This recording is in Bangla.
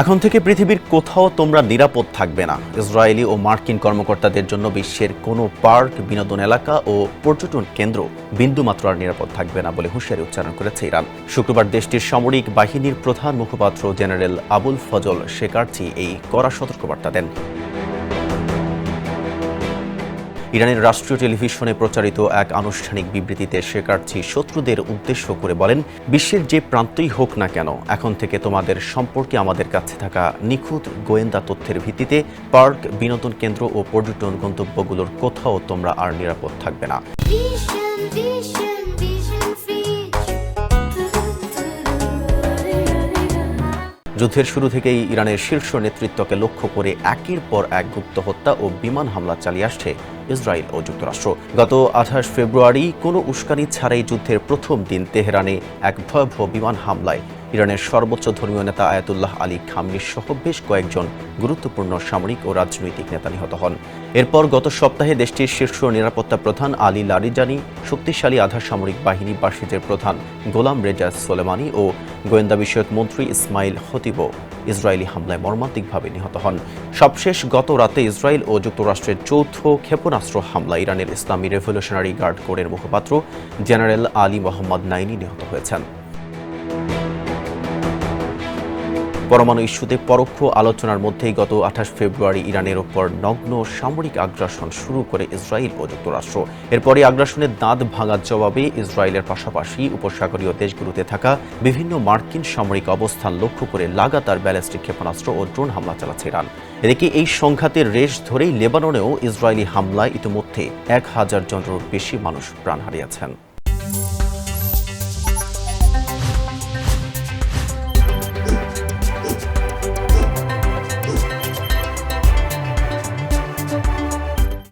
এখন থেকে পৃথিবীর কোথাও তোমরা নিরাপদ থাকবে না। ইসরায়েলি ও মার্কিন কর্মকর্তাদের জন্য বিশ্বের কোনো পার্ক, বিনোদন এলাকা ও পর্যটন কেন্দ্র বিন্দুমাত্র আর নিরাপদ থাকবে না বলে হুঁশিয়ারি উচ্চারণ করেছে ইরান। শুক্রবার দেশটির সামরিক বাহিনীর প্রধান মুখপাত্র জেনারেল আবুল ফজল শেকারচি এই কড়া সতর্কবার্তা দেন। ইরানের রাষ্ট্রীয় টেলিভিশনে প্রচারিত এক আনুষ্ঠানিক বিবৃতিতে শেকারচি শত্রুদের উদ্দেশ্য করে বলেন, বিশ্বের যে প্রান্তই হোক না কেন, এখন থেকে তোমাদের সম্পর্কে আমাদের কাছে থাকা নিখুঁত গোয়েন্দা তথ্যের ভিত্তিতে পার্ক, বিনোদন কেন্দ্র ও পর্যটন গন্তব্যগুলোর কোথাও তোমরা আর নিরাপদ থাকবে না। যুদ্ধের শুরু থেকেই ইরানের শীর্ষ নেতৃত্বকে লক্ষ্য করে একের পর এক গুপ্ত হত্যা ও বিমান হামলা চালিয়ে আসছে ইসরায়েল ও যুক্তরাষ্ট্র। গত 28 ফেব্রুয়ারি কোনো উস্কানি ছাড়াই যুদ্ধের প্রথম দিন তেহরানে এক ভয়াবহ বিমান হামলায় ইরানের সর্বোচ্চ ধর্মীয় নেতা আয়াতুল্লাহ আলী খামনি সহ বেশ কয়েকজন গুরুত্বপূর্ণ সামরিক ও রাজনৈতিক নেতা নিহত হন। এরপর গত সপ্তাহে দেশটির শীর্ষ নিরাপত্তা প্রধান আলী লারিজানি, শক্তিশালী আধা সামরিক বাহিনী বাসিজের প্রধান গোলাম রেজা সোলেমানি ও গোয়েন্দা বিষয়ক মন্ত্রী ইসমাইল খতিবও ইসরায়েলি হামলায় মর্মান্তিকভাবে নিহত হন। সবশেষ গত রাতে ইসরায়েল ও যুক্তরাষ্ট্রের যৌথ ক্ষেপণাস্ত্র হামলায় ইরানের ইসলামী রেভলিউশনারি গার্ড কোরের মুখপাত্র জেনারেল আলী মোহাম্মদ নাইনি নিহত হয়েছেন। পরমাণু ইস্যুতে পরোক্ষ আলোচনার মধ্যেই গত 28 ফেব্রুয়ারি ইরানের ওপর নগ্ন সামরিক আগ্রাসন শুরু করে ইসরায়েল ও যুক্তরাষ্ট্র। এরপরই আগ্রাসনের দাঁত ভাঙার জবাবে ইসরায়েলের পাশাপাশি উপসাগরীয় দেশগুলোতে থাকা বিভিন্ন মার্কিন সামরিক অবস্থান লক্ষ্য করে লাগাতার ব্যালিস্টিক ক্ষেপণাস্ত্র ও ড্রোন হামলা চালাচ্ছে ইরান। এদিকে এই সংঘাতের রেশ ধরেই লেবাননেও ইসরায়েলি হামলায় ইতিমধ্যে 1000 জনেরও বেশি মানুষ প্রাণ হারিয়েছেন।